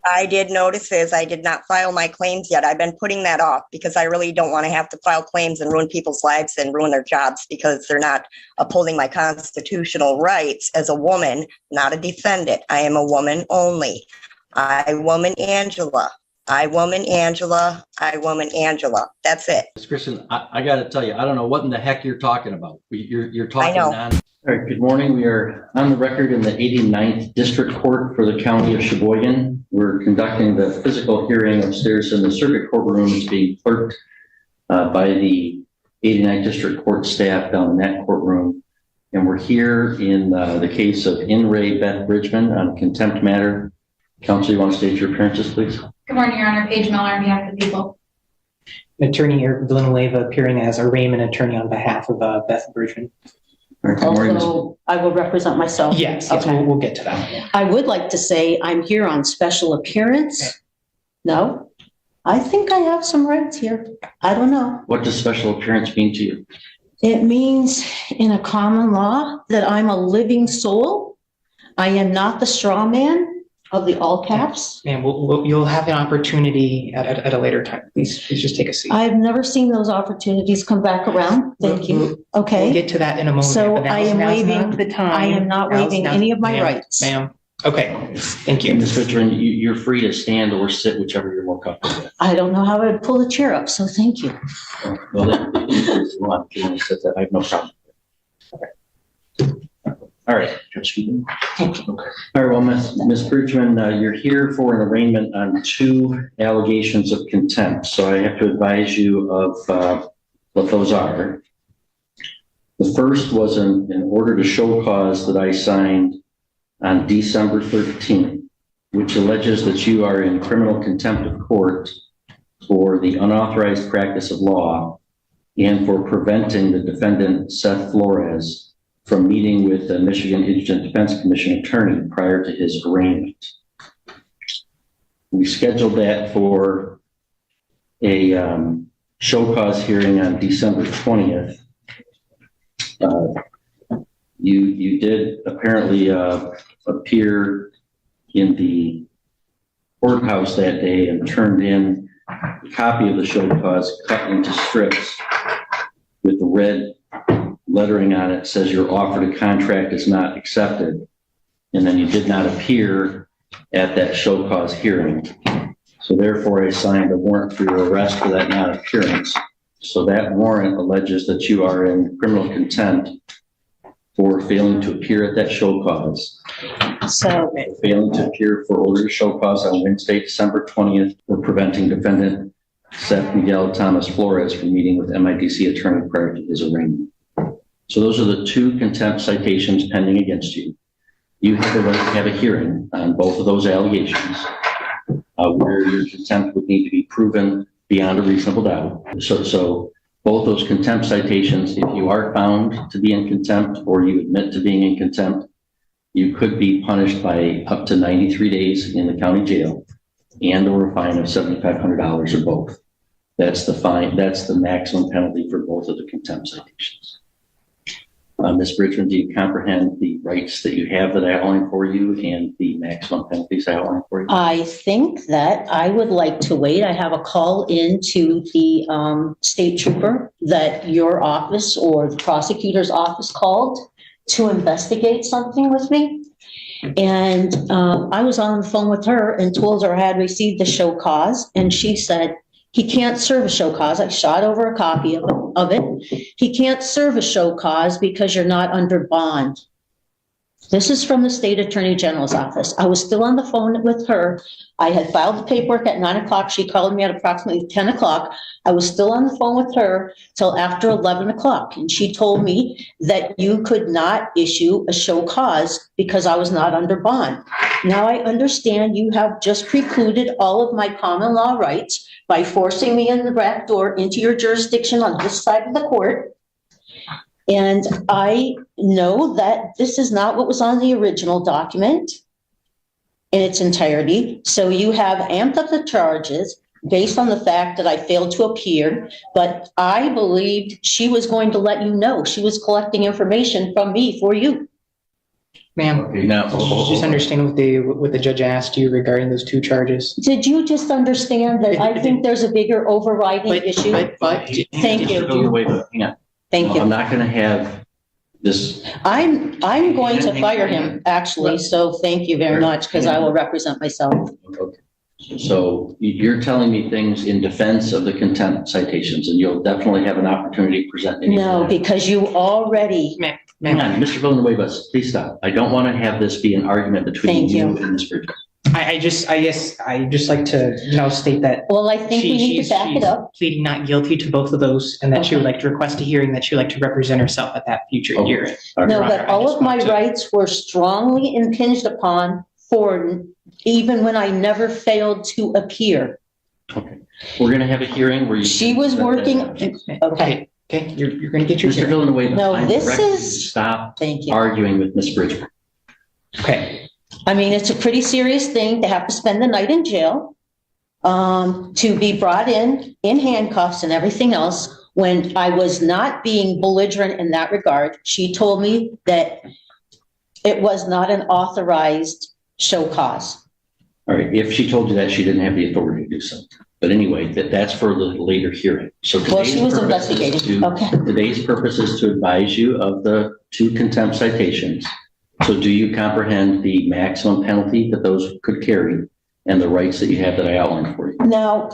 I did notice this. I did not file my claims yet. I've been putting that off because I really don't want to have to file claims and ruin people's lives and ruin their jobs because they're not upholding my constitutional rights as a woman, not a defendant. I am a woman only. I, woman Angela. I, woman Angela. I, woman Angela. That's it. Ms. Christensen, I got to tell you, I don't know what in the heck you're talking about. You're talking I know. All right, good morning. We are on the record in the 89th District Court for the County of Sheboygan. We're conducting the physical hearing upstairs in the circuit courtroom. It's being clerked by the 89th District Court staff down in that courtroom. And we're here in the case of In Re Beth Bridgman on a contempt matter. Counsel, you want to state your appearances, please? Good morning, Your Honor. Paige Miller on behalf of the people. Attorney Eric Villanueva appearing as arraignment attorney on behalf of Beth Bridgman. Also, I will represent myself. Yes, Okay. we'll get to that. I would like to say I'm here on special appearance. Okay. No, I think I have some rights here. I don't know. What does special appearance mean to you? It means in a common law that I'm a living soul. I am not the straw man of the all caps. And you'll have an opportunity at a later time. Please just take a seat. I've never seen those opportunities come back around. Thank you. Okay. We'll get to that in a moment. So but I am now's waiving not the time. I am not waiving any of my rights. Ma'am. Okay. Thank you. Ms. Bridgman, you're free to stand or sit, whichever you're more comfortable with. I don't know how I would pull the chair up, so thank you. Well, then, if you want to sit there, I have no problem. All right. Thank you. All right, well, Ms. Bridgman, you're here for an arraignment on 2 allegations of contempt. So I have to advise you of what those are. The first was an order to show cause that I signed on December 13th, which alleges that you are in criminal contempt of court for the unauthorized practice of law and for preventing the defendant, Seth Flores, from meeting with the Michigan Indigent Defense Commission attorney prior to his arraignment. We scheduled that for a show cause hearing on December 20th. You did apparently appear in the courthouse that day and turned in a copy of the show cause cut into strips with the red lettering on it says your offer to contract is not accepted. And then you did not appear at that show cause hearing. So therefore I signed a warrant for your arrest for that non-appearance. So that warrant alleges that you are in criminal contempt for failing to appear at that show cause. So Failing to appear for order to show cause on Wednesday, December 20th for preventing defendant Seth Miguel Thomas Flores from meeting with MIDC attorney prior to his arraignment. So those are the 2 contempt citations pending against you. You have the right to have a hearing on both of those allegations where your contempt would need to be proven beyond a reasonable doubt. So both those contempt citations, if you are found to be in contempt or you admit to being in contempt, you could be punished by up to 93 days in the county jail and or a fine of $7,500 or both. That's the fine. That's the maximum penalty for both of the contempt citations. Ms. Bridgman, do you comprehend the rights that you have that I outlined for you and the maximum penalties I outlined for you? I think that I would like to wait. I have a call into the state trooper that your office or the prosecutor's office called to investigate something with me. And I was on the phone with her and told her I had received the show cause. And she said, he can't serve a show cause. I shot over a copy of it. He can't serve a show cause because you're not under bond. This is from the state attorney general's office. I was still on the phone with her. I had filed the paperwork at 9 o'clock. She called me at approximately 10 o'clock. I was still on the phone with her till after 11 o'clock. And she told me that you could not issue a show cause because I was not under bond. Now I understand you have just precluded all of my common law rights by forcing me in the back door into your jurisdiction on this side of the court. And I know that this is not what was on the original document in its entirety. So you have amped up the charges based on the fact that I failed to appear, but I believed she was going to let you know. She was collecting information from me for you. Ma'am, Okay, now, did you just understand what the judge asked you regarding those two charges? Did you just understand that I think there's a bigger overriding issue? Thank you. Hang on. Thank I'm you. not going to have this. I'm going to fire him, actually, so thank you very much, because I will represent myself. Okay. So you're telling me things in defense of the contempt citations, and you'll definitely have an opportunity to present any. No, because you already, Hang on, Mr. Villanueva, please stop. I don't want to have this be an argument between Thank you you. and Ms. Bridges. I guess I just like to state that well, I think we need to back it she's up. pleading not guilty to both of those, and that she would like to request a hearing, that she would like to represent herself at that future Okay. hearing. All right. No, Your but Honor, I all just of my want to- rights were strongly impinged upon for even when I never failed to appear. Okay. We're going to have a hearing where you. She was working, Okay, you're going to get your Mr. hearing. Villanueva, No, I'm this directing you to is- stop thank you. arguing with Ms. Bridges. Okay, I mean, it's a pretty serious thing to have to spend the night in jail, to be brought in handcuffs and everything else. When I was not being belligerent in that regard, she told me that it was not an authorized show cause. All right. If she told you that, she didn't have the authority to do so. But anyway, that's for the later hearing. So Well, she was today's purpose is investigating. to- Okay. Today's purpose is to advise you of the 2 contempt citations. So do you comprehend the maximum penalty that those could carry and the rights that you have that I outlined for you? Now,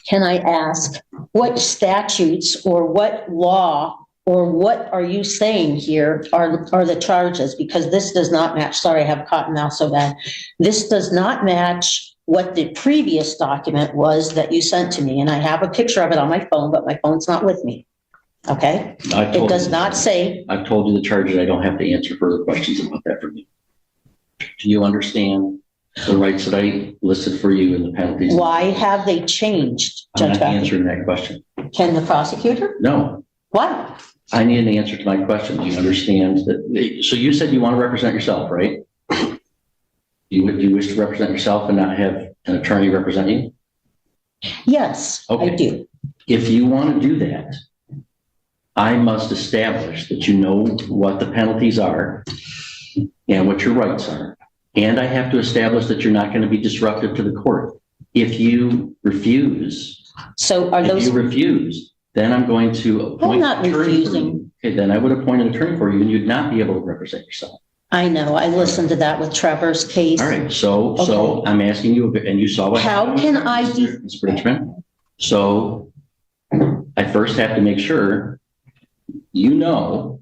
can I ask what statutes or what law or what are you saying here are the charges? Because this does not match. Sorry, I have a cotton mouth so bad. This does not match what the previous document was that you sent to me. And I have a picture of it on my phone, but my phone's not with me. Okay? I've It told does you- not say, I've told you the charges. I don't have to answer further questions about that from you. Do you understand the rights that I listed for you and the penalties? why have they changed, I'm Judge not Becker? answering that question. Can the prosecutor? No, Why? I need an answer to my question. Do you understand that? So you said you want to represent yourself, right? You wish to represent yourself and not have an attorney represent you? Yes, I Okay. do. If you want to do that, I must establish that you know what the penalties are and what your rights are. And I have to establish that you're not going to be disruptive to the court. If you refuse, So are those, then I'm going to appoint not an attorney for refusing. you. Okay, then I would appoint an attorney for you and you'd not be able to represent yourself. I know, I listened to that with Trevor's case. All right, so I'm asking you, and you saw what. How happened, can I Ms. Bridgman? So I first have to make sure you know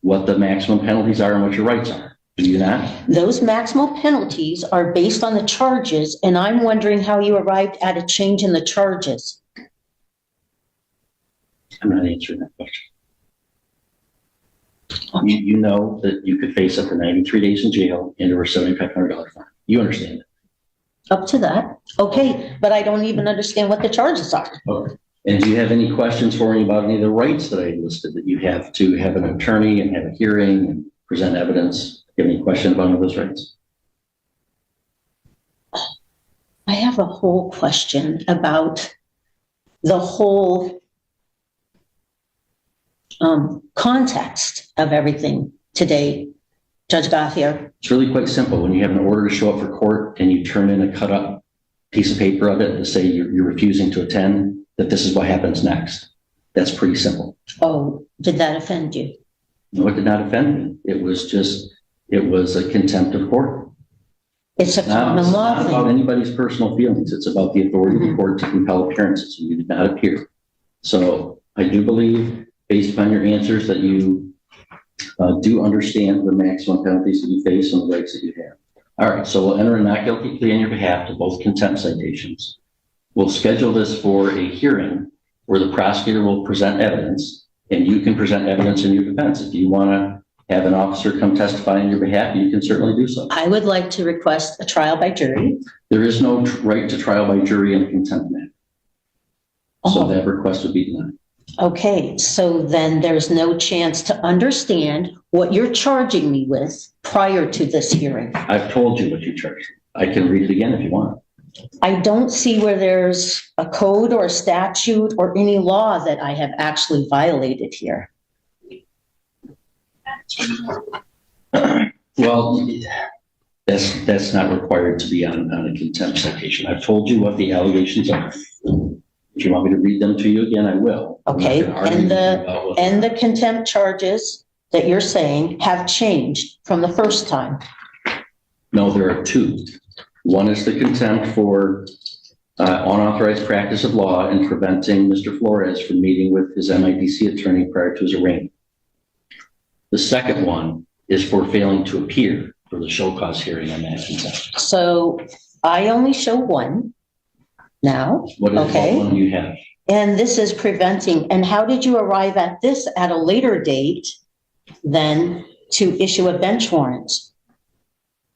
what the maximum penalties are and what your rights are. Do you not? Those maximal penalties are based on the charges, and I'm wondering how you arrived at a change in the charges. I'm not answering that question. You know that you could face up to 93 days in jail and over $7,500 fine. You understand Up to that, okay, but I don't even understand what the charges are. that. Okay. And do you have any questions for me about any of the rights that I listed that you have to have an attorney and have a hearing and present evidence? Do you have any question about any of those rights? I have a whole question about the whole context of everything today, Judge Gaffier. It's really quite simple. When you have an order to show up for court and you turn in a cut up piece of paper of it to say you're refusing to attend, that this is what happens next. That's pretty simple. Oh, did that offend you? No, it did not offend me. It was a contempt of court. It's a It's common law not about thing. anybody's personal feelings. It's about the authority of the court to compel appearances, and you did not appear. So I do believe, based upon your answers, that you do understand the maximum penalties that you face and the rights that you have. All right, so we'll enter a not guilty plea on your behalf to both contempt citations. We'll schedule this for a hearing where the prosecutor will present evidence, and you can present evidence in your defense. If you want to have an officer come testify on your behalf, you can certainly do so. I would like to request a trial by jury. There is no right to trial by jury in a contempt matter. So Oh. that request would be denied. Okay, so then there's no chance to understand what you're charging me with prior to this hearing. I've told you what you charged. I can read it again if you want. I don't see where there's a code or a statute or any law that I have actually violated here. Well, that's not required to be on a contempt citation. I've told you what the allegations are. If you want me to read them to you again, I will. Okay, and the contempt charges that you're saying have changed from the first time. No, there are two. One is the contempt for unauthorized practice of law and preventing Mr. Flores from meeting with his MIDC attorney prior to his arraignment. The second one is for failing to appear for the show cause hearing on that contempt. So I only show one now. What Okay. one do you have? And this is preventing. And how did you arrive at this at a later date than to issue a bench warrant?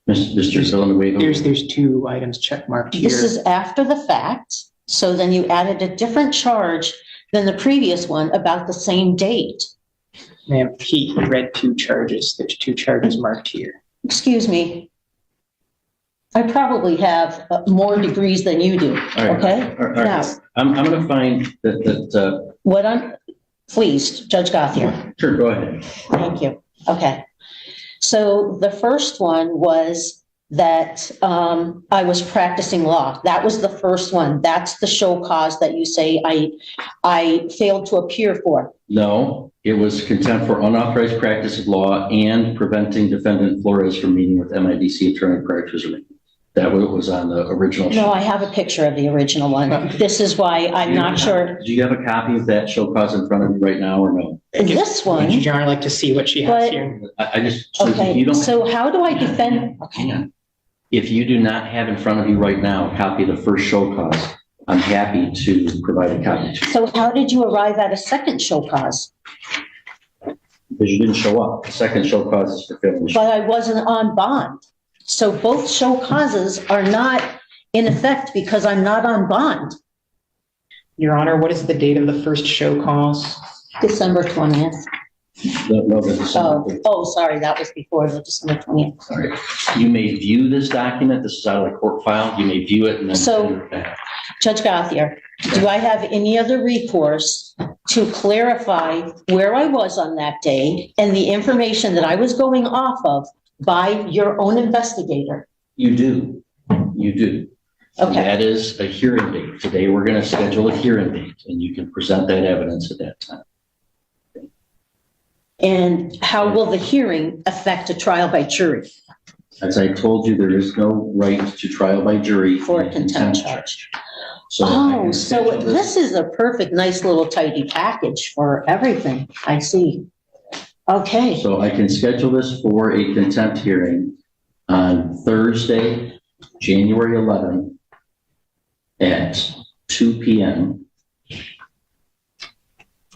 Mr. Villanueva? There's two items check marked here. This is after the fact. So then you added a different charge than the previous one about the same date. Ma'am, he read two charges. There's two charges marked here. Excuse me. I probably have more degrees than you do, All right. okay? All right. Now, I'm going to find that please, Judge Gothier. sure, go ahead. Thank you. Okay. So the first one was that I was practicing law. That was the first one. That's the show cause that you say I failed to appear for. No, it was contempt for unauthorized practice of law and preventing defendant Flores from meeting with MIDC attorney prior to his arraignment. That was on the original. No, I have a picture of the original one. This is why I'm not sure. Do you have a copy of that show cause in front of you right now or no? This one. Would Your Honor like to see what she has But- here? I just, so Okay, you don't. so how do I defend? Hang on. If you do not have in front of you right now a copy of the first show cause, I'm happy to provide a copy to you. So how did you arrive at a second show cause? Because you didn't show up. The second show cause is for failing to show. But I wasn't on bond. So both show causes are not in effect because I'm not on bond. Your Honor, what is the date of the first show cause? December 20th. No, that's Sorry, that was before the December 20th. Sorry. You may view this document. This is out of the court file. You may view it and then So- send it back. Judge Gothier, do I have any other recourse to clarify where I was on that day and the information that I was going off of by your own investigator? You do. You do. And Okay. that is a hearing date. Today, we're going to schedule a hearing date and you can present that evidence at that time. And how will the hearing affect a trial by jury As I told you, there is no right to trial by jury for in a contempt charge? So I Oh, can so schedule this is a perfect, nice little tidy package for everything. I see. Okay, So I can schedule this for a contempt hearing on Thursday, January 11th at 2 p.m.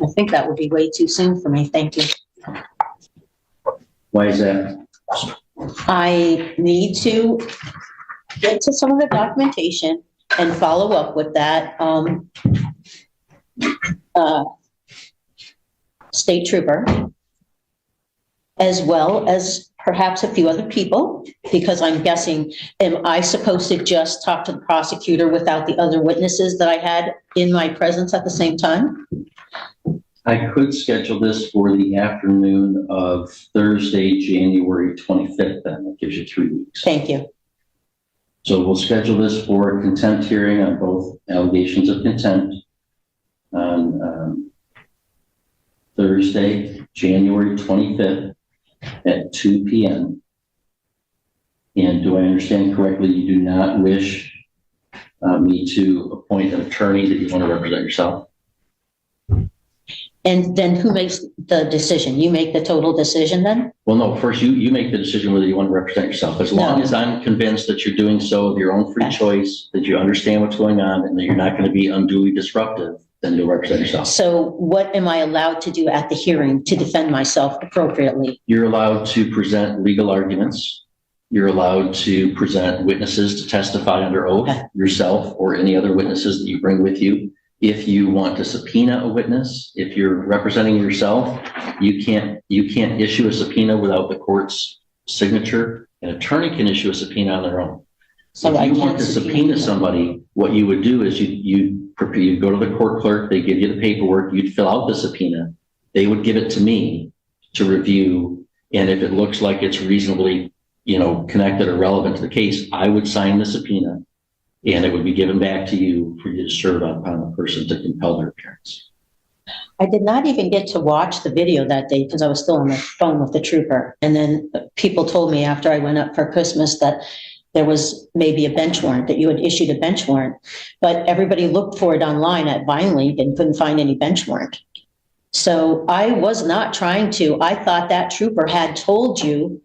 I think that would be way too soon for me. Thank you. Why is that? I need to get to some of the documentation and follow up with that state trooper, as well as perhaps a few other people, because I'm guessing, am I supposed to just talk to the prosecutor without the other witnesses that I had in my presence at the same time? I could schedule this for the afternoon of Thursday, January 25th. Then that gives you 3 weeks. Thank you. So we'll schedule this for a contempt hearing on both allegations of contempt on Thursday, January 25th at 2 p.m. And do I understand correctly, you do not wish me to appoint an attorney that you want to represent yourself? And then who makes the decision? You make the total decision then? Well, no, first you make the decision whether you want to represent yourself. As long No. as I'm convinced that you're doing so of your own free Okay. choice, that you understand what's going on and that you're not going to be unduly disruptive, then you'll represent yourself. So what am I allowed to do at the hearing to defend myself appropriately? You're allowed to present legal arguments. You're allowed to present witnesses to testify under oath, Okay. yourself or any other witnesses that you bring with you. If you want to subpoena a witness, if you're representing yourself, you can't issue a subpoena without the court's signature. An attorney can issue a subpoena on their own. So I If you can't want to subpoena somebody, what you would do is you'd go to the court clerk, they give you the paperwork, you'd fill out the subpoena, they would give it to me to review And if it looks like it's reasonably, connected or relevant to the case, I would sign the subpoena and it would be given back to you for you to serve upon the person to compel their appearance. I did not even get to watch the video that day because I was still on the phone with the trooper. And then people told me after I went up for Christmas that there was maybe a bench warrant, that you had issued a bench warrant. But everybody looked for it online at VineLink and couldn't find any bench warrant. So I was not trying to. I thought that trooper had told you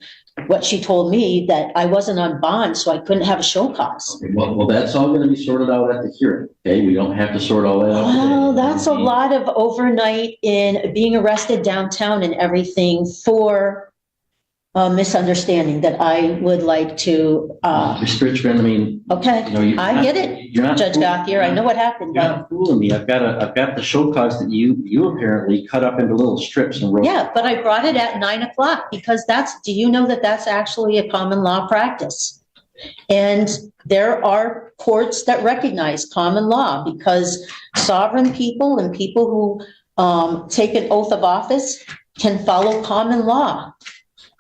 what she told me, that I wasn't on bond, so I couldn't have a show cause. Okay, well, that's all going to be sorted out at the hearing. Okay, we don't have to sort all that out. Well, that's a lot of overnight in being arrested downtown and everything for a misunderstanding that I would like to. Mr. Richmond, Okay, I get it, you're not Judge Gothier. I know what happened. You're not fooling me. I've got the show cause that you apparently cut up into little strips and wrote. Yeah, but I brought it at 9:00 because do you know that that's actually a common law practice? And there are courts that recognize common law because sovereign people and people who take an oath of office can follow common law.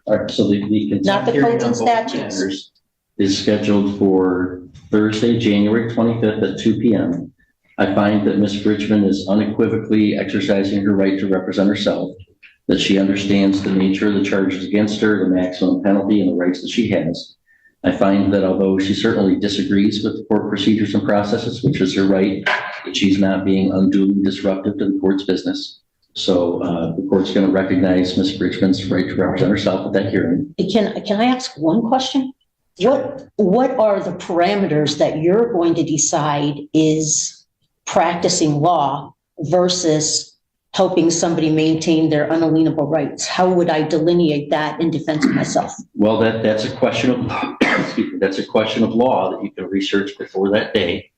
All right, so the Not the contempt codes and hearing on both statutes. matters is scheduled for Thursday, January 25th at 2 p.m. I find that Ms. Bridgman is unequivocally exercising her right to represent herself, that she understands the nature of the charges against her, the maximum penalty, and the rights that she has. I find that although she certainly disagrees with the court procedures and processes, which is her right, that she's not being unduly disruptive to the court's business. So the court's going to recognize Ms. Bridgman's right to represent herself at that hearing. Can I ask one question? What are the parameters that you're going to decide is practicing law versus helping somebody maintain their unalienable rights? How would I delineate that in defense of myself? Well, that's a question of excuse me, that's a question of law that you can research before that day.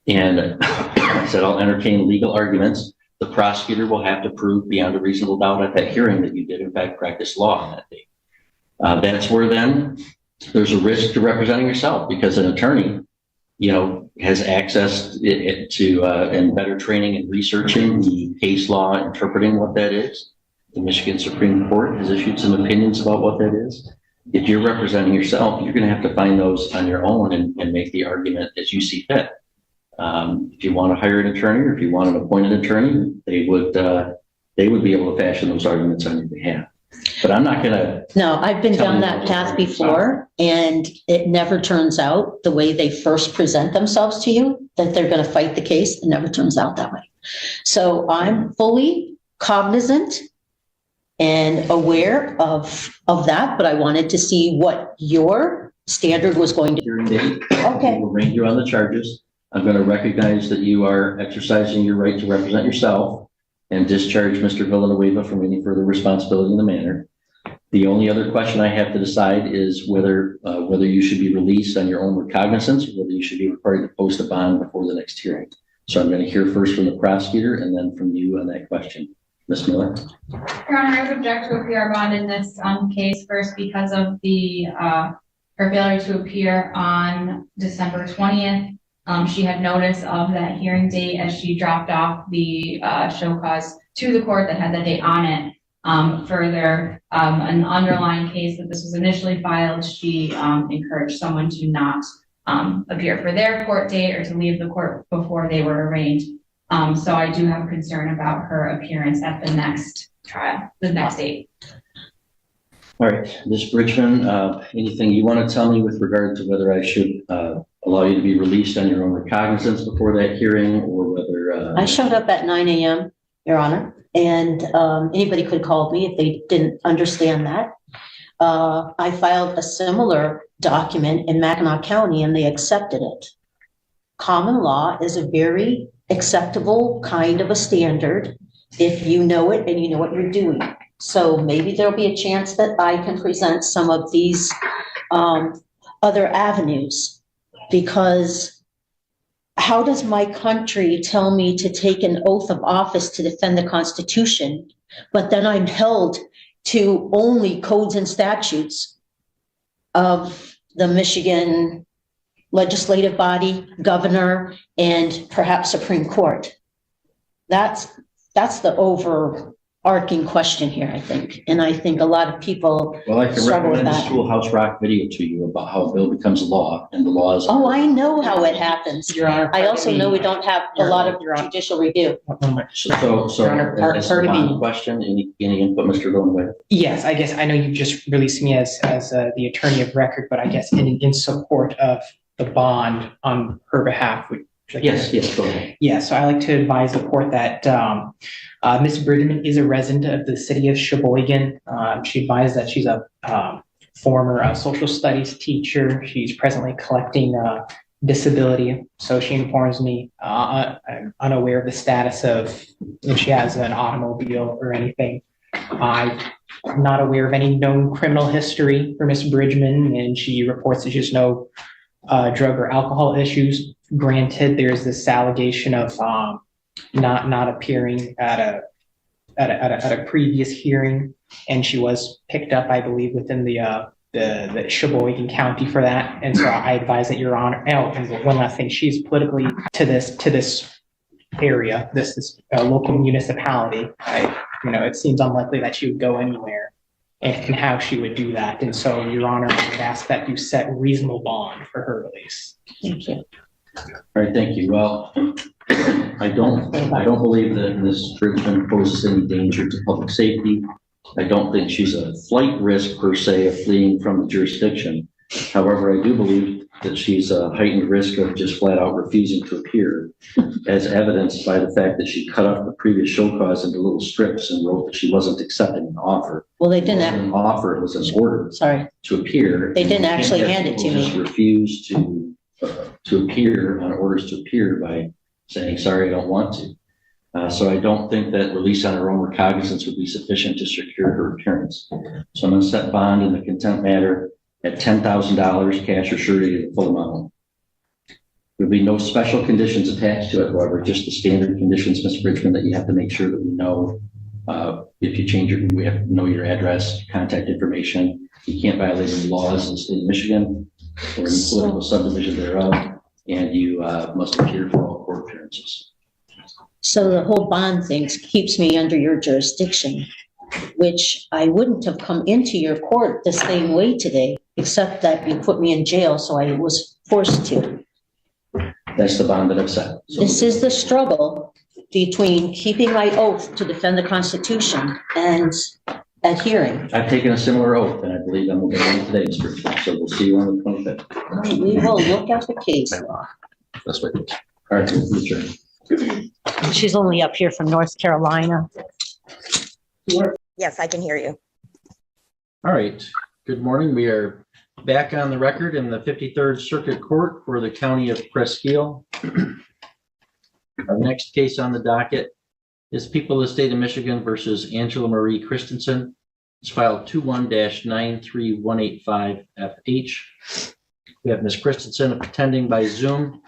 And I said I'll entertain legal arguments. The prosecutor will have to prove beyond a reasonable doubt at that hearing that you did in fact practice law on that day. That's where then there's a risk to representing yourself because an attorney, has access to and better training in researching the case law, interpreting what that is. The Michigan Supreme Court has issued some opinions about what that is. If you're representing yourself, you're going to have to find those on your own and make the argument as you see fit. If you want to hire an attorney or if you want an appointed attorney, they would be able to fashion those arguments on your behalf. But I'm not going to. No, I've been down that path before, and it never turns out the way they first present themselves to you, that they're going to fight the case. It never turns out that way. So I'm fully cognizant and aware of that, but I wanted to see what your standard was going to be. Hearing date. Okay. We'll arraign you on the charges. I'm going to recognize that you are exercising your right to represent yourself and discharge Mr. Villanueva from any further responsibility in the matter. The only other question I have to decide is whether you should be released on your own recognizance or whether you should be required to post a bond before the next hearing. So I'm going to hear first from the prosecutor and then from you on that question. Ms. Miller? Your Honor, I would object to a PR bond in this case first because of her failure to appear on December 20th. She had notice of that hearing date as she dropped off the show cause to the court that had the date on it. Further, an underlying case that this was initially filed, she encouraged someone to not appear for their court date or to leave the court before they were arraigned. So I do have concern about her appearance at the next trial, the next date. All right, Ms. Bridgman, anything you want to tell me with regard to whether I should allow you to be released on your own recognizance before that hearing or whether... I showed up at 9 a.m., Your Honor, and anybody could call me if they didn't understand that. I filed a similar document in Mackinac County and they accepted it. Common law is a very acceptable kind of a standard if you know it and you know what you're doing. So maybe there'll be a chance that I can present some of these other avenues, because how does my country tell me to take an oath of office to defend the Constitution, but then I'm held to only codes and statutes of the Michigan legislative body, governor, and perhaps Supreme Court? That's the overarching arcing question here, I think. And I think a lot of people Well, I can struggle with recommend the that. Schoolhouse Rock video to you about how a bill becomes law and the laws. Oh, I know how it happens. Your Honor. I also know we don't have a lot of Your Honor. judicial review. So Your Honor, part as of the the- question, any input, Mr. Gillenway? Yes, I guess I know you just released me as the attorney of record, but I guess in support of the bond on her behalf, would you like to- Yes, go ahead. Yeah, so I like to advise the court that Ms. Bridgman is a resident of the city of Sheboygan. She advised that she's a former social studies teacher. She's presently collecting disability. So she informs me I'm unaware of the status of if she has an automobile or anything. I'm not aware of any known criminal history for Ms. Bridgman, and she reports that she has no drug or alcohol issues. Granted, there's this allegation of not appearing at a previous hearing, and she was picked up, I believe, within the Sheboygan County for that. And so I advise that Your Honor. Oh, and one last thing, she's politically to this area, this local municipality. It seems unlikely that she would go anywhere, and how she would do that. And so, Your Honor, I would ask that you set reasonable bond for her release. Thank you. All right, thank you. Well, I don't believe that Ms. Bridgman poses any danger to public safety. I don't think she's a flight risk per se of fleeing from the jurisdiction. However, I do believe that she's a heightened risk of just flat out refusing to appear, as evidenced by the fact that she cut up the previous show cause into little strips and wrote that she wasn't accepting an offer. Well, they It wasn't didn't, an offer, it was an order sorry, to appear. They didn't And you can't actually have hand it to people me. just refuse to appear on orders to appear by saying, sorry, I don't want to. So I don't think that release on her own recognizance would be sufficient to secure her appearance. So I'm going to set bond in the contempt matter at $10,000 cash or surety to the full amount. There'll be no special conditions attached to it, however, just the standard conditions, Ms. Bridgman, that you have to make sure that we know if you change we have to know your address, contact information. You can't violate any laws in the state of Michigan or any political subdivision thereof, and you must appear for all court appearances. So the whole bond thing keeps me under your jurisdiction, which I wouldn't have come into your court the same way today, except that you put me in jail, so I was forced to. That's the bond that I've set. So This is the struggle between keeping my oath to defend the Constitution and adhering. I've taken a similar oath, and I believe I'm going to today, Ms. Bridgman. So we'll see you on the 25th. We will look at the case law. That's what it is. All right, we'll adjourn. She's only up here from North Carolina. Yes, I can hear you. All right, good morning. We are back on the record in the 53rd Circuit Court for the County of Presque Isle. Our next case on the docket is People of the State of Michigan versus Angela Marie Christensen. It's file 21-93185FH. We have Ms. Christensen attending by Zoom,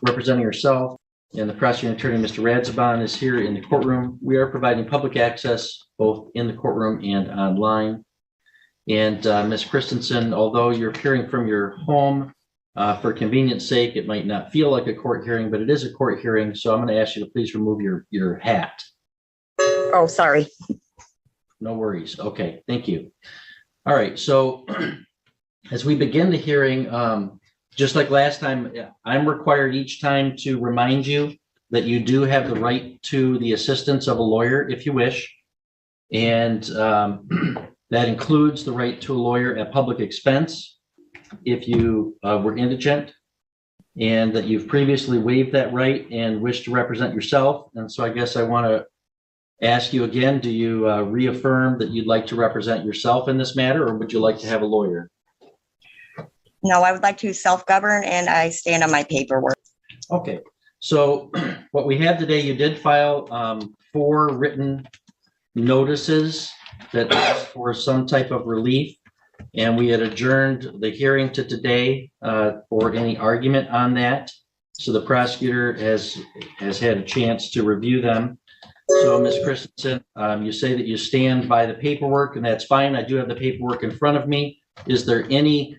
representing herself, and the prosecuting attorney, Mr. Radzaban, is here in the courtroom. We are providing public access both in the courtroom and online. And Ms. Christensen, although you're appearing from your home, for convenience sake, it might not feel like a court hearing, but it is a court hearing. So I'm going to ask you to please remove your hat. Oh, sorry. No worries. Okay, thank you. All right, so as we begin the hearing, just like last time, I'm required each time to remind you that you do have the right to the assistance of a lawyer if you wish. And that includes the right to a lawyer at public expense if you were indigent, and that you've previously waived that right and wish to represent yourself. And so I guess I want to ask you again, do you reaffirm that you'd like to represent yourself in this matter, or would you like to have a lawyer? No, I would like to self-govern, and I stand on my paperwork. Okay, so what we have today, you did file 4 written notices that asked for some type of relief, and we had adjourned the hearing to today for any argument on that. So the prosecutor has had a chance to review them. So Ms. Christensen, you say that you stand by the paperwork, and that's fine. I do have the paperwork in front of me. Is there any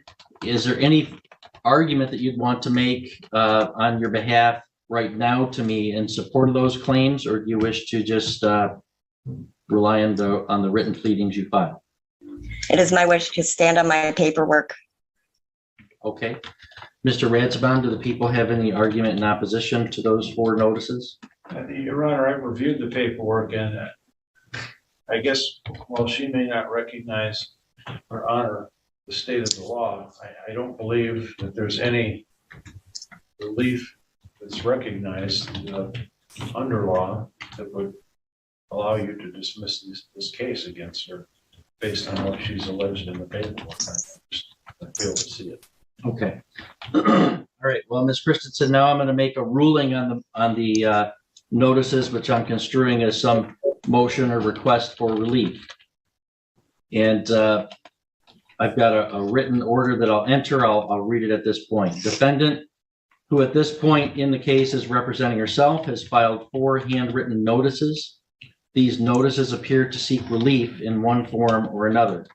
argument that you'd want to make on your behalf right now to me in support of those claims, or do you wish to just rely on the written pleadings you filed? It is my wish to stand on my paperwork. Okay. Mr. Radsbaum, do the people have any argument in opposition to those 4 notices? Your Honor, I've reviewed the paperwork and I guess while she may not recognize or honor the state of the law, I don't believe that there's any relief that's recognized under law that would allow you to dismiss this case against her based on what she's alleged in the paperwork. I fail to see it. Okay. All right. Well, Ms. Christensen, now I'm going to make a ruling on the notices, which I'm construing as some motion or request for relief. And I've got a written order that I'll enter. I'll read it at this point. Defendant, who at this point in the case is representing herself, has filed 4 handwritten notices. These notices appear to seek relief in one form or another.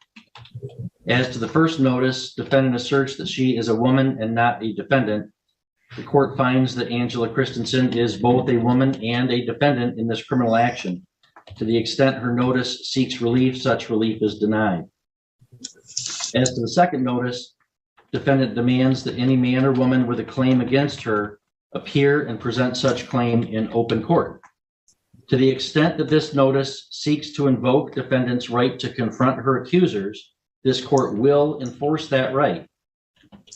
As to the first notice, defendant asserts that she is a woman and not a defendant. The court finds that Angela Christensen is both a woman and a defendant in this criminal action. To the extent her notice seeks relief, such relief is denied. As to the second notice, defendant demands that any man or woman with a claim against her appear and present such claim in open court. To the extent that this notice seeks to invoke defendant's right to confront her accusers, this court will enforce that right.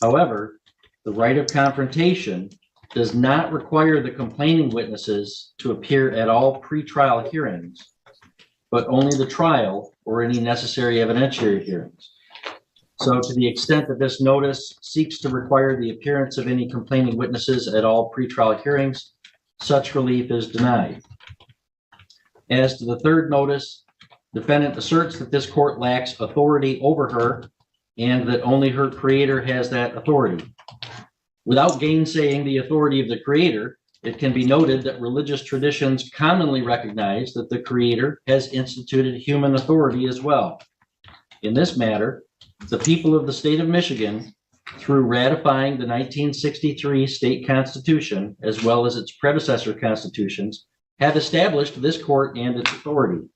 However, the right of confrontation does not require the complaining witnesses to appear at all pretrial hearings, but only the trial or any necessary evidentiary hearings. So to the extent that this notice seeks to require the appearance of any complaining witnesses at all pretrial hearings, such relief is denied. As to the third notice, defendant asserts that this court lacks authority over her and that only her creator has that authority. Without gainsaying the authority of the creator, it can be noted that religious traditions commonly recognize that the creator has instituted human authority as well. In this matter, the people of the state of Michigan, through ratifying the 1963 state constitution, as well as its predecessor constitutions, have established this court and its authority.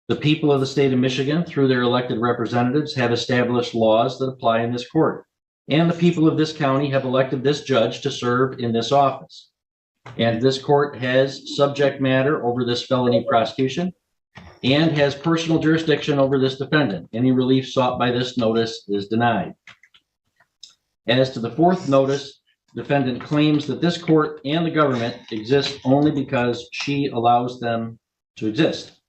The people of the state of Michigan, through their elected representatives, have established laws that apply in this court. And the people of this county have elected this judge to serve in this office. And this court has subject matter over this felony prosecution and has personal jurisdiction over this defendant. Any relief sought by this notice is denied. As to the fourth notice, defendant claims that this court and the government exist only because she allows them to exist.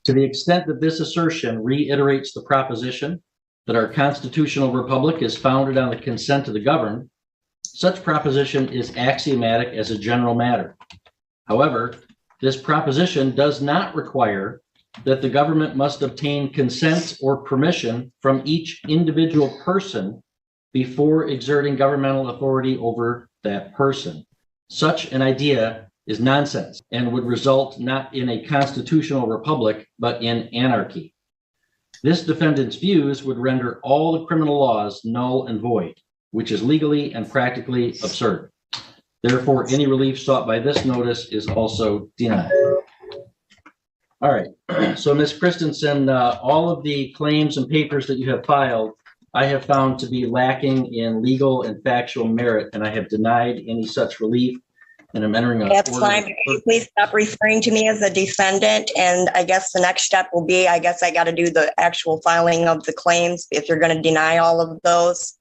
To the extent that this assertion reiterates the proposition that our constitutional republic is founded on the consent of the governed, such proposition is axiomatic as a general matter. However, this proposition does not require that the government must obtain consent or permission from each individual person before exerting governmental authority over that person. Such an idea is nonsense and would result not in a constitutional republic, but in anarchy. This defendant's views would render all the criminal laws null and void, which is legally and practically absurd. Therefore, any relief sought by this notice is also denied. All right, so Ms. Christensen, all of the claims and papers that you have filed, I have found to be lacking in legal and factual merit, and I have denied any such relief. And I'm entering a That's fine. Can you please stop referring to me as a defendant? And I guess the next step will be, I guess I got to do the actual filing of the claims if you're going to deny all of those.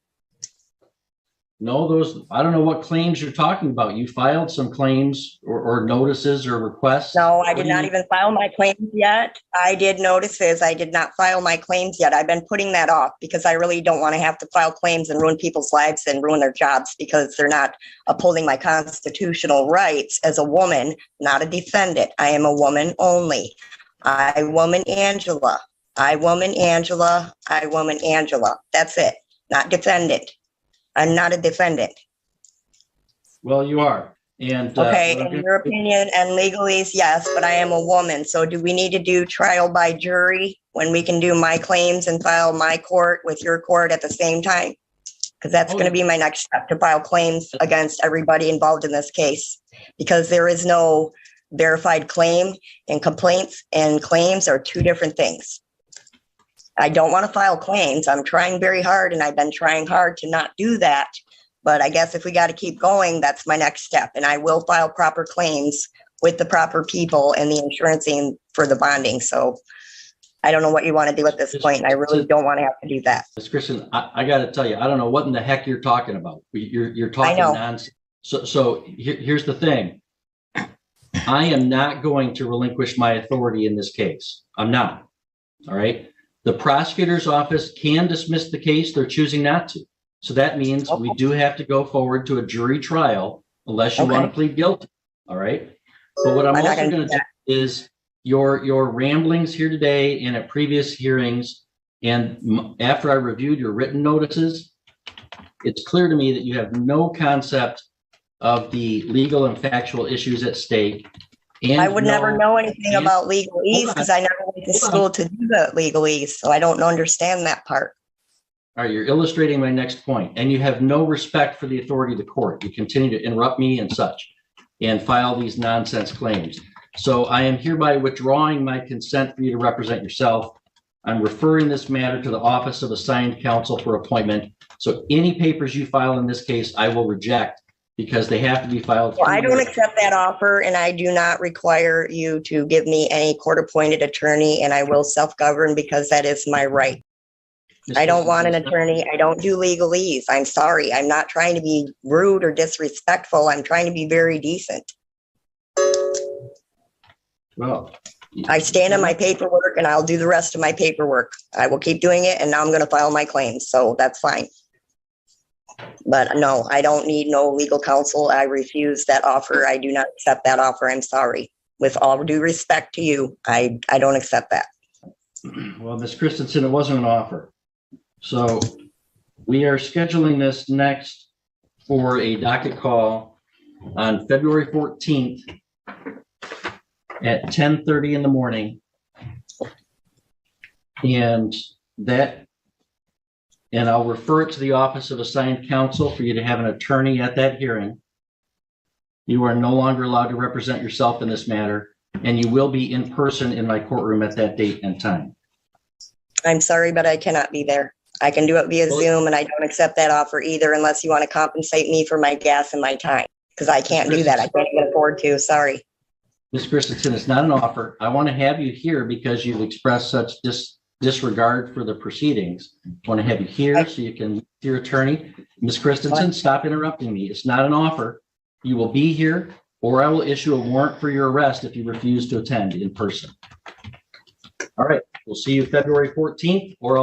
No, I don't know what claims you're talking about. You filed some claims or notices or requests. No, I did not even file my claims yet. I did notices. I did not file my claims yet. I've been putting that off because I really don't want to have to file claims and ruin people's lives and ruin their jobs because they're not upholding my constitutional rights as a woman, not a defendant. I am a woman only. I, woman Angela. I, woman Angela. I, woman Angela. That's it. Not defendant. I'm not a defendant. Well, you are. And okay, in your opinion and legalese, yes, but I am a woman. So do we need to do trial by jury when we can do my claims and file my court with your court at the same time? Because that's going to be my next step, to file claims against everybody involved in this case, because there is no verified claim, and complaints and claims are two different things. I don't want to file claims. I'm trying very hard, and I've been trying hard to not do that. But I guess if we got to keep going, that's my next step. And I will file proper claims with the proper people and the insurancing for the bonding. So I don't know what you want to do at this point. I really don't want to have to do that. Ms. Christensen, I got to tell you, I don't know what in the heck you're talking about. You're talking nonsense. So here's the thing. I am not going to relinquish my authority in this case. I'm not. All right. The prosecutor's office can dismiss the case. They're choosing not to. So that means we do have to go forward to a jury trial unless you want to plead guilty. All right. But what I'm also going to do is your ramblings here today and at previous hearings, and after I reviewed your written notices, it's clear to me that you have no concept of the legal and factual issues at stake. And I would never know anything about legalese because I never went to school to do the legalese. So I don't understand that part. All right, you're illustrating my next point, and you have no respect for the authority of the court. You continue to interrupt me and such and file these nonsense claims. So I am hereby withdrawing my consent for you to represent yourself. I'm referring this matter to the Office of Assigned Counsel for appointment. So any papers you file in this case, I will reject because they have to be filed. Well, I don't accept that offer, and I do not require you to give me any court-appointed attorney, and I will self-govern because that is my right. I don't want an attorney. I don't do legalese. I'm sorry. I'm not trying to be rude or disrespectful. I'm trying to be very decent. Well, I stand on my paperwork and I'll do the rest of my paperwork. I will keep doing it, and now I'm going to file my claims. So that's fine. But no, I don't need no legal counsel. I refuse that offer. I do not accept that offer. I'm sorry. With all due respect to you, I don't accept that. well, Ms. Christensen, it wasn't an offer. So we are scheduling this next for a docket call on February 14th at 10:30 in the morning. And I'll refer it to the Office of Assigned Counsel for you to have an attorney at that hearing. You are no longer allowed to represent yourself in this matter, and you will be in person in my courtroom at that date and time. I'm sorry, but I cannot be there. I can do it via Zoom, and I don't accept that offer either unless you want to compensate me for my gas and my time, because I can't do that. I can't even afford to. Sorry. Ms. Christensen, it's not an offer. I want to have you here because you've expressed such disregard for the proceedings. I want to have you here so you can, your attorney. Ms. Christensen, stop interrupting me. It's not an offer. You will be here, or I will issue a warrant for your arrest if you refuse to attend in person. All right, we'll see you February 14th, or I'll